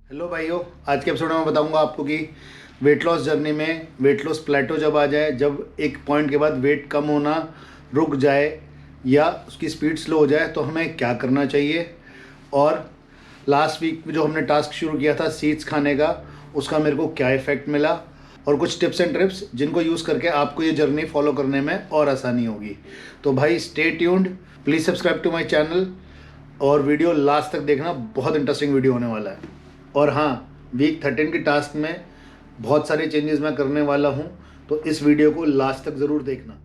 Hello भाइयों, आज के एपिसोड में बताऊंगा आपको कि वेट लॉस जर्नी में वेट लॉस प्लेटो जब आ जाए, जब एक पॉइंट के बाद वेट कम होना रुक जाए या उसकी स्पीड स्लो हो जाए तो हमें क्या करना चाहिए। और लास्ट वीक जो हमने टास्क शुरू किया था सीड्स खाने का, उसका मेरे को क्या इफ़ेक्ट मिला और कुछ टिप्स एंड ट्रिप्स जिनको यूज़ करके आपको ये जर्नी फॉलो करने में और आसानी होगी। तो भाई stay tuned, please subscribe to my channel और वीडियो लास्ट तक देखना, बहुत इंटरेस्टिंग वीडियो होने वाला है। और हाँ, वीक 13 के टास्क में बहुत सारे चेंजेस मैं करने वाला हूँ, तो इस वीडियो को लास्ट तक ज़रूर देखना।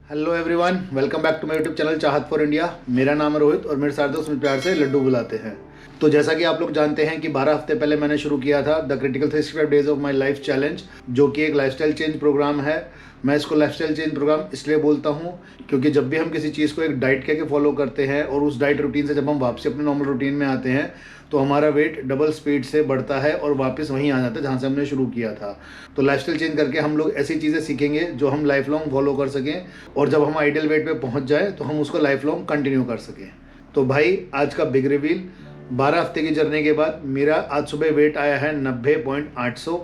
Hello everyone, welcome back to my YouTube channel Chahat for India. मेरा नाम है रोहित और मेरे सारे दोस्त मुझे प्यार से लड्डू बुलाते हैं। तो जैसा कि आप लोग जानते हैं कि 12 हफ्ते पहले मैंने शुरू किया था the critical 365 days of my life challenge, जो कि एक लाइफस्टाइल चेंज प्रोग्राम है। मैं इसको लाइफस्टाइल चेंज प्रोग्राम इसलिए बोलता हूँ क्योंकि जब भी हम किसी चीज़ को एक डाइट के फॉलो करते हैं और उस डाइट रूटीन से जब हम वापसी अपने नॉर्मल रूटीन में आते हैं तो हमारा वेट डबल स्पीड से बढ़ता है और वापस वहीं आ जाता है जहाँ से हमने शुरू किया था। तो लाइफस्टाइल चेंज करके हम लोग ऐसी चीज़ें सीखेंगे जो हम लाइफ लॉन्ग फॉलो कर सकें और जब हम आइडियल वेट पे पहुँच जाए तो हम उसको लाइफ लॉन्ग कंटिन्यू कर सकें। तो भाई आज का बिग रिवील, 12 हफ्ते की जर्नी के बाद मेरा आज सुबह वेट आया है 90.800,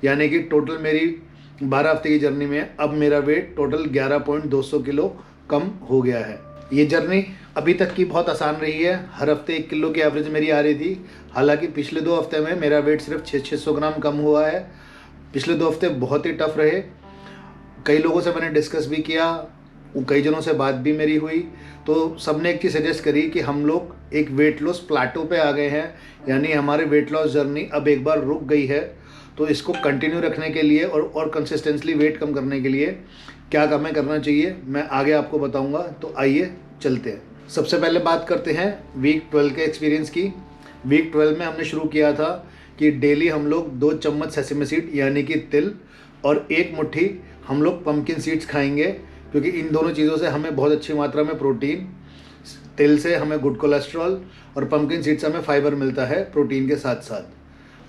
यानी कि टोटल मेरी 12 हफ्ते की जर्नी में अब मेरा वेट टोटल 11.200 किलो कम हो गया है। ये जर्नी अभी तक की बहुत आसान रही है। हर हफ्ते 1 किलो की एवरेज मेरी आ रही थी। हालांकि पिछले 2 हफ्ते में मेरा वेट सिर्फ 600 ग्राम कम हुआ है। पिछले 2 हफ्ते बहुत ही टफ रहे। कई लोगों से मैंने डिस्कस भी किया, कई जनों से बात भी मेरी हुई, तो सबने एक चीज़ सजेस्ट करी कि हम लोग एक वेट लॉस प्लेटो पे आ गए हैं, यानी हमारी वेट लॉस जर्नी अब एक बार रुक गई है। तो इसको कंटिन्यू रखने के लिए और कंसिस्टेंटली वेट कम करने के लिए क्या हमें करना चाहिए मैं आगे आपको बताऊंगा। तो आइए चलते हैं। सबसे पहले बात करते हैं वीक 12 के एक्सपीरियंस की। वीक 12 में हमने शुरू किया था कि डेली हम लोग 2 चम्मच सेसमे सीड यानी कि तिल और 1 मुट्ठी हम लोग पम्पकिन सीड्स खाएंगे, क्योंकि इन दोनों चीज़ों से हमें बहुत अच्छी मात्रा में प्रोटीन, तिल से हमें गुड कोलेस्ट्रॉल और पम्पकिन सीड से हमें फाइबर मिलता है प्रोटीन के साथ साथ।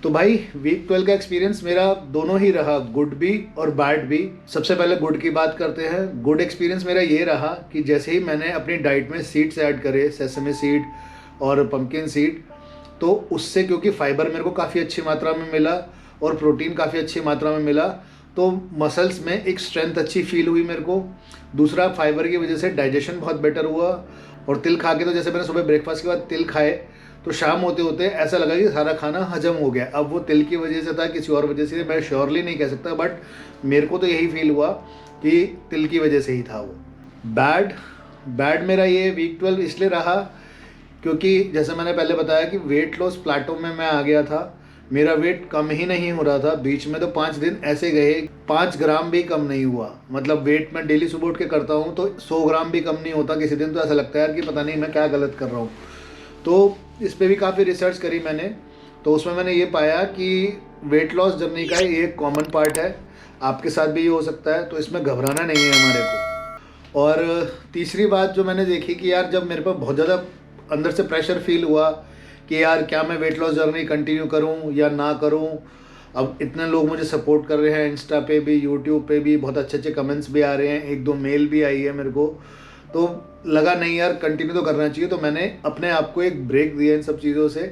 तो भाई वीक 12 का एक्सपीरियंस मेरा दोनों ही रहा, गुड भी और बैड भी। सबसे पहले गुड की बात करते हैं। गुड एक्सपीरियंस मेरा ये रहा कि जैसे ही मैंने अपनी डाइट में सीड्स ऐड करे, सेसमे सीड और पम्पकिन सीड, तो उससे क्योंकि फाइबर मेरे को काफ़ी अच्छी मात्रा में मिला और प्रोटीन काफ़ी अच्छी मात्रा में मिला, तो मसल्स में एक स्ट्रेंथ अच्छी फील हुई मेरे को। दूसरा, फाइबर की वजह से डाइजेशन बहुत बेटर हुआ। और तिल खा के तो जैसे मैंने सुबह ब्रेकफास्ट के बाद तिल खाए तो शाम होते होते ऐसा लगा कि सारा खाना हजम हो गया। अब वो तिल की वजह से था किसी और वजह से मैं श्योरली नहीं कह सकता, बट मेरे को तो यही फील हुआ कि तिल की वजह से ही था वो। बैड मेरा ये वीक 12 इसलिए रहा क्योंकि जैसे मैंने पहले बताया कि वेट लॉस प्लेटो में मैं आ गया था। मेरा वेट कम ही नहीं हो रहा था। बीच में तो 5 दिन ऐसे गए 5 ग्राम भी कम नहीं हुआ। मतलब वेट मैं डेली सुबह उठ के करता हूँ तो 100 ग्राम भी कम नहीं होता। किसी दिन तो ऐसा लगता है यार कि पता नहीं मैं क्या गलत कर रहा हूँ। तो इस पर भी काफ़ी रिसर्च करी मैंने, तो उसमें मैंने ये पाया कि वेट लॉस जर्नी का ये एक कॉमन पार्ट है, आपके साथ भी ये हो सकता है, तो इसमें घबराना नहीं है हमारे को। और तीसरी बात जो मैंने देखी कि यार जब मेरे पर बहुत ज़्यादा अंदर से प्रेशर फील हुआ कि यार क्या मैं वेट लॉस जर्नी कंटिन्यू करूं या ना करूं। अब इतने लोग मुझे सपोर्ट कर रहे हैं, इंस्टा पे भी, यूट्यूब पे भी बहुत अच्छे अच्छे कमेंट्स भी आ रहे हैं, 1-2 मेल भी आई है मेरे को, तो लगा नहीं यार कंटिन्यू तो करना चाहिए। तो मैंने अपने आप को एक ब्रेक दिया इन सब चीज़ों से।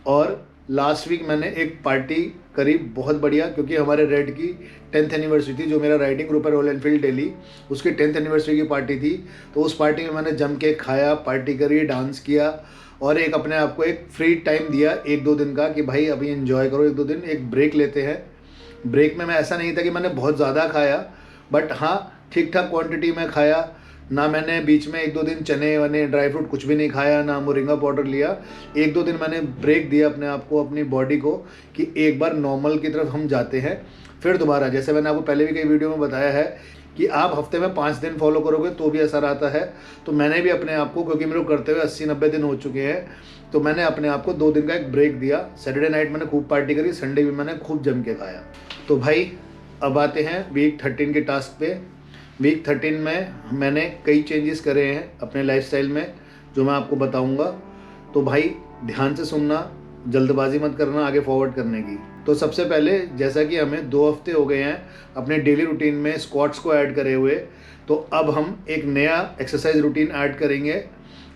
और लास्ट वीक मैंने एक पार्टी करी बहुत बढ़िया, क्योंकि हमारे रेड की 10th एनिवर्सरी थी, जो मेरा राइडिंग ग्रुप है रॉयल एनफील्ड दिल्ली, उसकी 10th एनिवर्सरी की पार्टी थी। तो उस पार्टी में मैंने जम के खाया, पार्टी करी, डांस किया और एक अपने आप को एक फ्री टाइम दिया 1-2 दिन का कि भाई अभी एंजॉय करो, 1-2 दिन एक ब्रेक लेते हैं। ब्रेक में मैं ऐसा नहीं था कि मैंने बहुत ज़्यादा खाया, बट हाँ ठीक ठाक क्वांटिटी में खाया। ना मैंने बीच में 1-2 दिन चने वने ड्राई फ्रूट कुछ भी नहीं खाया, ना मोरिंगा पाउडर लिया। 1-2 दिन मैंने ब्रेक दिया अपने आप को, अपनी बॉडी को, कि एक बार नॉर्मल की तरफ हम जाते हैं। फिर दोबारा, जैसे मैंने आपको पहले भी कई वीडियो में बताया है कि आप हफ्ते में 5 दिन फॉलो करोगे तो भी असर आता है। तो मैंने भी अपने आप को, क्योंकि मेरे को करते हुए 80-90 दिन हो चुके हैं, तो मैंने अपने आप को 2 दिन का एक ब्रेक दिया। सैटरडे नाइट मैंने खूब पार्टी करी, संडे भी मैंने खूब जम के खाया। तो भाई अब आते हैं वीक 13 के टास्क पे। वीक 13 में मैंने कई चेंजेस करे हैं अपने लाइफस्टाइल में, जो मैं आपको बताऊंगा। तो भाई ध्यान से सुनना, जल्दबाजी मत करना आगे फॉरवर्ड करने की। तो सबसे पहले, जैसा कि हमें 2 हफ्ते हो गए हैं अपने डेली रूटीन में स्क्वाट्स को ऐड करे हुए, तो अब हम एक नया एक्सरसाइज रूटीन ऐड करेंगे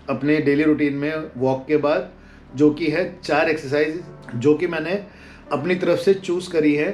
अपने डेली रूटीन में वॉक के बाद, जो कि है 4 एक्सरसाइज जो कि मैंने अपनी तरफ से चूज़ करी है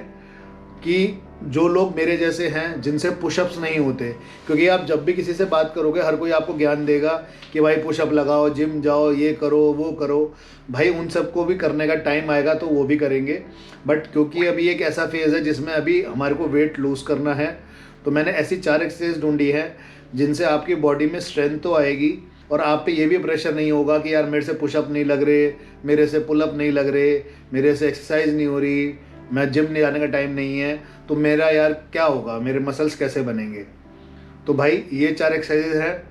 कि जो लोग मेरे जैसे हैं जिनसे पुशअप्स नहीं होते, क्योंकि आप जब भी किसी से बात करोगे हर कोई आपको ज्ञान देगा कि भाई पुशअप लगाओ, जिम जाओ, ये करो वो करो। भाई उन सबको भी करने का टाइम आएगा तो वो भी करेंगे, बट क्योंकि अभी एक ऐसा फेज़ है जिसमें अभी हमारे को वेट लूज़ करना है, तो मैंने ऐसी 4 एक्सरसाइज ढूंढी है जिनसे आपकी बॉडी में स्ट्रेंथ तो आएगी और आप पे ये भी प्रेशर नहीं होगा कि यार मेरे से पुशअप नहीं लग रहे, मेरे से पुलअप नहीं लग रहे, मेरे से एक्सरसाइज नहीं हो रही, मैं जिम नहीं जाने का टाइम नहीं है, तो मेरा यार क्या होगा, मेरे मसल्स कैसे बनेंगे। तो भाई ये 4 एक्सरसाइज है।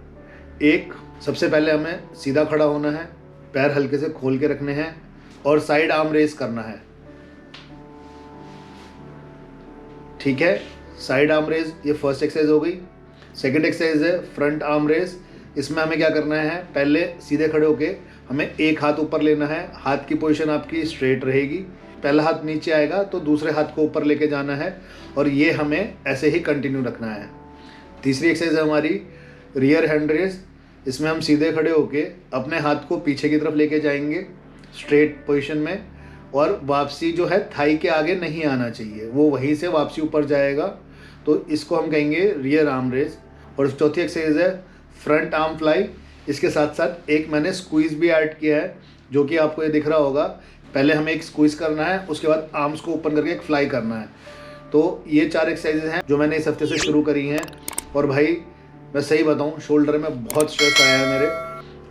एक, सबसे पहले हमें सीधा खड़ा होना है, पैर हल्के से खोल के रखने हैं और साइड आर्म रेस करना है। ठीक है, साइड आर्म रेस ये फर्स्ट एक्सरसाइज हो गई। सेकंड एक्सरसाइज है फ्रंट आर्म रेस। इसमें हमें क्या करना है, पहले सीधे खड़े होके हमें एक हाथ ऊपर लेना है, हाथ की पोजीशन आपकी स्ट्रेट रहेगी, पहला हाथ नीचे आएगा तो दूसरे हाथ को ऊपर लेके जाना है और ये हमें ऐसे ही कंटिन्यू रखना है। तीसरी एक्सरसाइज है हमारी रियर हैंड रेस। इसमें हम सीधे खड़े होके अपने हाथ को पीछे की तरफ लेके जाएंगे स्ट्रेट पोजीशन में, और वापसी जो है थाई के आगे नहीं आना चाहिए, वो वहीं से वापसी ऊपर जाएगा, तो इसको हम कहेंगे रियर आर्म रेस। और चौथी एक्सरसाइज है फ्रंट आर्म फ्लाई। इसके साथ साथ एक मैंने स्क्वीज़ भी ऐड किया है जो कि आपको ये दिख रहा होगा। पहले हमें एक स्क्वीज़ करना है, उसके बाद आर्म्स को ओपन करके एक फ्लाई करना है। तो ये 4 एक्सरसाइजेज हैं जो मैंने इस हफ्ते से शुरू करी हैं। और भाई मैं सही बताऊं, शोल्डर में बहुत स्ट्रेस आया है मेरे,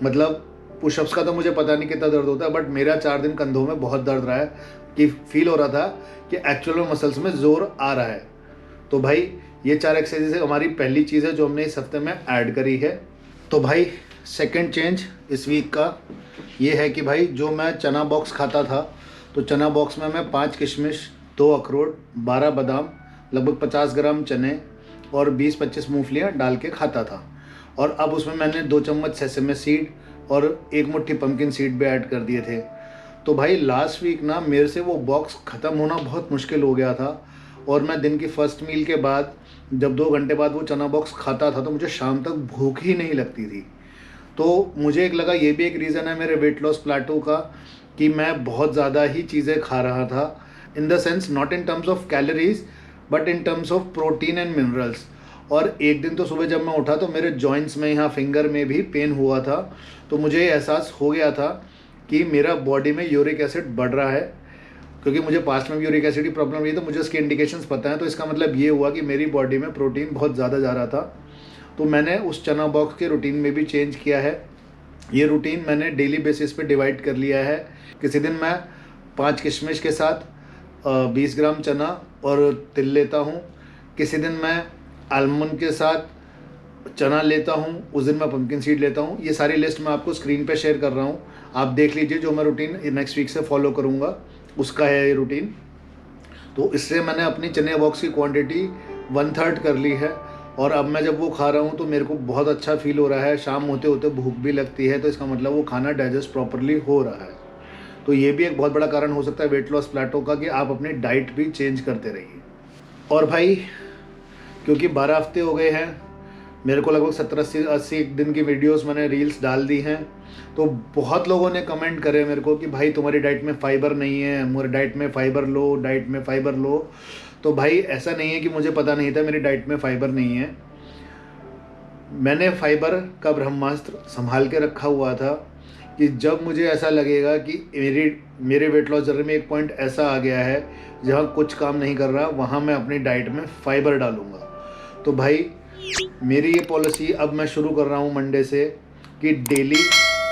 मतलब पुशअप्स का तो मुझे पता नहीं कितना दर्द होता है, बट मेरा 4 दिन कंधों में बहुत दर्द रहा है कि फील हो रहा था कि एक्चुअल में मसल्स में ज़ोर आ रहा है। तो भाई ये 4 एक्सरसाइजेज हमारी पहली चीज़ है जो हमने इस हफ्ते में ऐड करी है। तो भाई सेकंड चेंज इस वीक का ये है कि भाई जो मैं चना बॉक्स खाता था, तो चना बॉक्स में मैं 5 किशमिश, 2 अखरोट, 12 बादाम, लगभग 50 ग्राम चने और 20-25 मूंगफलियाँ डाल के खाता था। और अब उसमें मैंने 2 चम्मच सेसमे सीड और 1 मुट्ठी पम्पकिन सीड भी ऐड कर दिए थे। तो भाई लास्ट वीक ना मेरे से वो बॉक्स ख़त्म होना बहुत मुश्किल हो गया था, और मैं दिन की फर्स्ट मील के बाद जब 2 घंटे बाद वो चना बॉक्स खाता था तो मुझे शाम तक भूख ही नहीं लगती थी। तो मुझे एक लगा ये भी एक रीज़न है मेरे वेट लॉस प्लेटो का कि मैं बहुत ज़्यादा ही चीज़ें खा रहा था, in the sense not in terms of calories but in terms of protein and minerals. और एक दिन तो सुबह जब मैं उठा तो मेरे जॉइंट्स में, यहाँ फिंगर में भी पेन हुआ था, तो मुझे एहसास हो गया था कि मेरा बॉडी में यूरिक एसिड बढ़ रहा है, क्योंकि मुझे पास्ट में भी यूरिक एसिड की प्रॉब्लम रही, तो मुझे उसके इंडिकेशंस पता है। तो इसका मतलब ये हुआ कि मेरी बॉडी में प्रोटीन बहुत ज़्यादा जा रहा था। तो मैंने उस चना बॉक्स के रूटीन में भी चेंज किया है। ये रूटीन मैंने डेली बेसिस पे डिवाइड कर लिया है। किसी दिन मैं 5 किशमिश के साथ 20 ग्राम चना और तिल लेता हूँ, किसी दिन मैं आलमंड के साथ चना लेता हूँ, उस दिन मैं पम्पकिन सीड लेता हूँ। ये सारी लिस्ट मैं आपको स्क्रीन पे शेयर कर रहा हूँ, आप देख लीजिए। जो मैं रूटीन नेक्स्ट वीक से फॉलो करूँगा उसका है ये रूटीन। तो इससे मैंने अपनी चने बॉक्स की क्वांटिटी 1/3 कर ली है, और अब मैं जब वो खा रहा हूँ तो मेरे को बहुत अच्छा फील हो रहा है। शाम होते होते भूख भी लगती है, तो इसका मतलब वो खाना डाइजेस्ट प्रॉपरली हो रहा है। तो ये भी एक बहुत बड़ा कारण हो सकता है वेट लॉस प्लेटो का कि आप अपनी डाइट भी चेंज करते रहिए। और भाई क्योंकि 12 हफ्ते हो गए हैं, मेरे को लगभग 70-80 दिन की वीडियोस मैंने रील्स डाल दी हैं, तो बहुत लोगों ने कमेंट करे मेरे को कि भाई तुम्हारी डाइट में फ़ाइबर नहीं है, हमारी डाइट में फ़ाइबर लो, डाइट में फ़ाइबर लो। तो भाई ऐसा नहीं है कि मुझे पता नहीं था मेरी डाइट में फ़ाइबर नहीं है। मैंने फ़ाइबर का ब्रह्मास्त्र संभाल के रखा हुआ था कि जब मुझे ऐसा लगेगा कि मेरे वेट लॉस जर्नी में एक पॉइंट ऐसा आ गया है जहाँ कुछ काम नहीं कर रहा, वहाँ मैं अपनी डाइट में फ़ाइबर डालूँगा। तो भाई मेरी ये पॉलिसी अब मैं शुरू कर रहा हूँ मंडे से कि डेली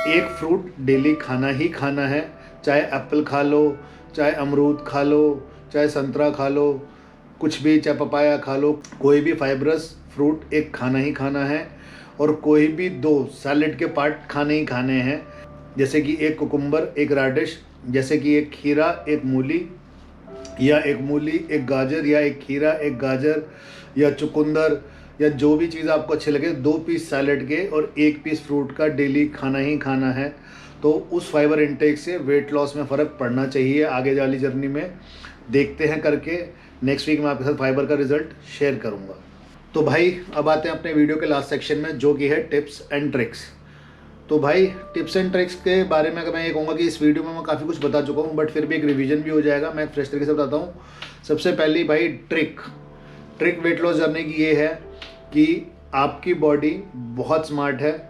एक फ्रूट डेली खाना ही खाना है। चाहे एप्पल खा लो, चाहे अमरूद खा लो, चाहे संतरा खा लो, कुछ भी, चाहे पपाया खा लो, कोई भी फाइब्रस फ्रूट एक खाना ही खाना है। और कोई भी 2 सैलेड के पार्ट खाने ही खाने हैं, जैसे कि एक कुकुम्बर, एक रेडिश, जैसे कि एक खीरा, एक मूली, या एक मूली एक गाजर, या एक खीरा एक गाजर, या चुकंदर, या जो भी चीज़ आपको अच्छे लगे। 2 पीस सैलेड के और 1 पीस फ्रूट का डेली खाना ही खाना है। तो उस फाइबर इंटेक से वेट लॉस में फ़र्क पड़ना चाहिए आगे वाली जर्नी में। देखते हैं करके, नेक्स्ट वीक मैं आपके साथ फाइबर का रिज़ल्ट शेयर करूँगा। तो भाई अब आते हैं अपने वीडियो के लास्ट सेक्शन में, जो कि है टिप्स एंड ट्रिक्स। तो भाई टिप्स एंड ट्रिक्स के बारे में अगर मैं ये कहूँगा कि इस वीडियो में मैं काफ़ी कुछ बता चुका हूँ, बट फिर भी एक रिवीजन भी हो जाएगा। मैं एक फ्रेश तरीके से बताता हूँ। सबसे पहली भाई ट्रिक वेट लॉस जर्नी की ये है कि आपकी बॉडी बहुत स्मार्ट है।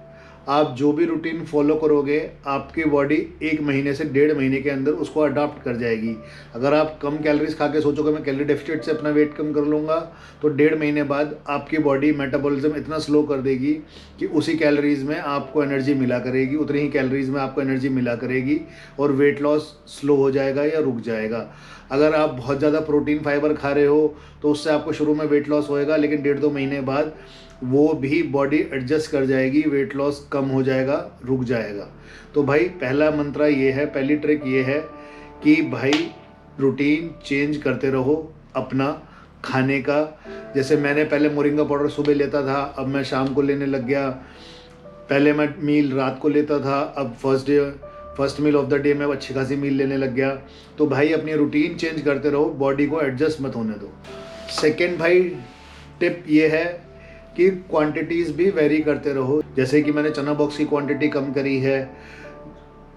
आप जो भी रूटीन फॉलो करोगे आपकी बॉडी 1 महीने से 1.5 महीने के अंदर उसको अडॉप्ट कर जाएगी। अगर आप कम कैलोरीज खा के सोचोगे मैं कैलोरी डेफिसिट से अपना वेट कम कर लूँगा, तो 1.5 महीने बाद आपकी बॉडी मेटाबॉलिज्म इतना स्लो कर देगी कि उसी कैलोरीज में आपको एनर्जी मिला करेगी, उतनी ही कैलोरीज में आपको एनर्जी मिला करेगी और वेट लॉस स्लो हो जाएगा या रुक जाएगा। अगर आप बहुत ज़्यादा प्रोटीन फाइबर खा रहे हो तो उससे आपको शुरू में वेट लॉस होएगा, लेकिन 1.5-2 महीने बाद वो भी बॉडी एडजस्ट कर जाएगी, वेट लॉस कम हो जाएगा, रुक जाएगा। तो भाई पहला मंत्र ये है, पहली ट्रिक ये है कि भाई रूटीन चेंज करते रहो अपना खाने का। जैसे मैंने पहले मोरिंगा पाउडर सुबह लेता था, अब मैं शाम को लेने लग गया। पहले मैं मील रात को लेता था, अब first meal of the day में अच्छी खासी मील लेने लग गया। तो भाई अपनी रूटीन चेंज करते रहो, बॉडी को एडजस्ट मत होने दो। सेकेंड भाई टिप ये है कि क्वांटिटीज़ भी वेरी करते रहो। जैसे कि मैंने चना बॉक्स की क्वांटिटी कम करी है।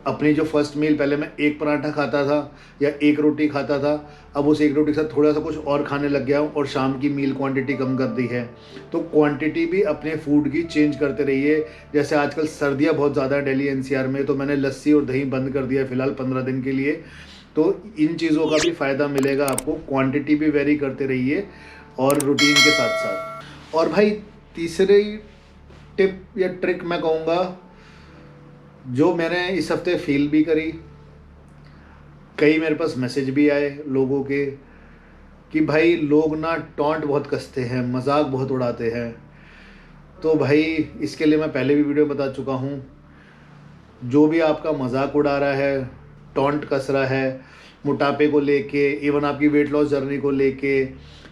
अपनी जो फर्स्ट मील पहले मैं 1 पराठा खाता था या 1 रोटी खाता था, अब उस 1 रोटी के साथ थोड़ा सा कुछ और खाने लग गया हूँ और शाम की मील क्वांटिटी कम कर दी है। तो क्वांटिटी भी अपने फूड की चेंज करते रहिए। जैसे आजकल सर्दियाँ बहुत ज़्यादा है दिल्ली एनसीआर में, तो मैंने लस्सी और दही बंद कर दिया फ़िलहाल 15 दिन के लिए। तो इन चीज़ों का भी फ़ायदा मिलेगा आपको। क्वांटिटी भी वेरी करते रहिए और रूटीन के साथ साथ। और भाई तीसरी टिप या ट्रिक मैं कहूँगा, जो मैंने इस हफ्ते फील भी करी, कई मेरे पास मैसेज भी आए लोगों के कि भाई लोग ना टॉन्ट बहुत कसते हैं, मजाक बहुत उड़ाते हैं। तो भाई इसके लिए मैं पहले भी वीडियो बता चुका हूँ, जो भी आपका मजाक उड़ा रहा है, टॉन्ट कस रहा है मोटापे को लेके, इवन आपकी वेट लॉस जर्नी को लेके,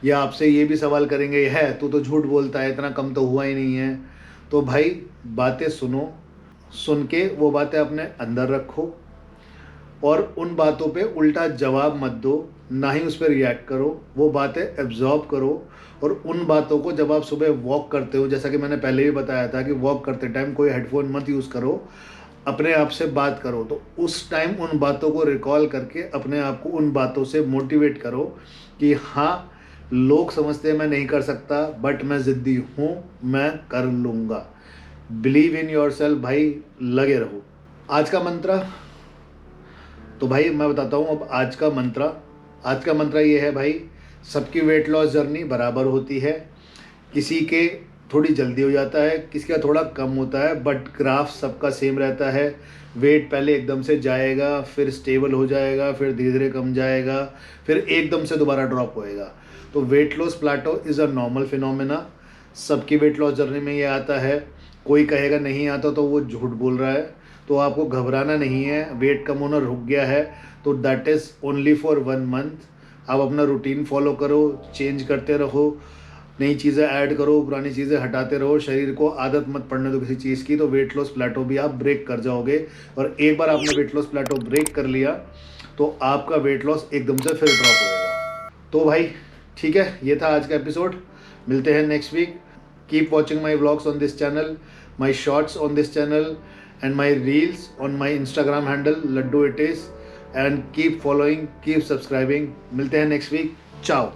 या आपसे ये भी सवाल करेंगे है तू तो झूठ बोलता है, इतना कम तो हुआ ही नहीं है। तो भाई बातें सुनो, सुन के वो बातें अपने अंदर रखो और उन बातों पे उल्टा जवाब मत दो, ना ही उस पर रिएक्ट करो। वो बातें एब्जॉर्ब करो और उन बातों को जब आप सुबह वॉक करते हो, जैसा कि मैंने पहले भी बताया था कि वॉक करते टाइम कोई हेडफोन मत यूज़ करो, अपने आप से बात करो। तो उस टाइम उन बातों को रिकॉल करके अपने आप को उन बातों से मोटिवेट करो कि हाँ, लोग समझते हैं मैं नहीं कर सकता, बट मैं ज़िद्दी हूँ, मैं कर लूँगा। बिलीव इन योर सेल्फ भाई, लगे रहो। आज का मंत्र, तो भाई मैं बताता हूँ अब आज का मंत्र ये है भाई, सबकी वेट लॉस जर्नी बराबर होती है। किसी के थोड़ी जल्दी हो जाता है, किसी का थोड़ा कम होता है, बट ग्राफ सबका सेम रहता है। वेट पहले एकदम से जाएगा, फिर स्टेबल हो जाएगा, फिर धीरे धीरे कम जाएगा, फिर एकदम से दोबारा ड्रॉप होएगा। तो weight loss Plato is a normal phenomena. सबकी वेट लॉस जर्नी में ये आता है। कोई कहेगा नहीं आता तो वो झूठ बोल रहा है। तो आपको घबराना नहीं है। वेट कम होना रुक गया है तो that is only for 1 month. आप अपना रूटीन फॉलो करो, चेंज करते रहो, नई चीज़ें ऐड करो, पुरानी चीज़ें हटाते रहो। शरीर को आदत मत पड़ने दो किसी चीज़ की, तो वेट लॉस प्लेटो भी आप ब्रेक कर जाओगे। और एक बार आपने वेट लॉस प्लेटो ब्रेक कर लिया तो आपका वेट लॉस एकदम से फिर ड्रॉप होएगा। तो भाई ठीक है, ये था आज का एपिसोड। मिलते हैं next week. Keep watching my vlogs on this channel, my shorts on this channel and my reels on my Instagram handle laddu it is, and keep following, keep subscribing. मिलते हैं नेक्स्ट वीक। चाओ।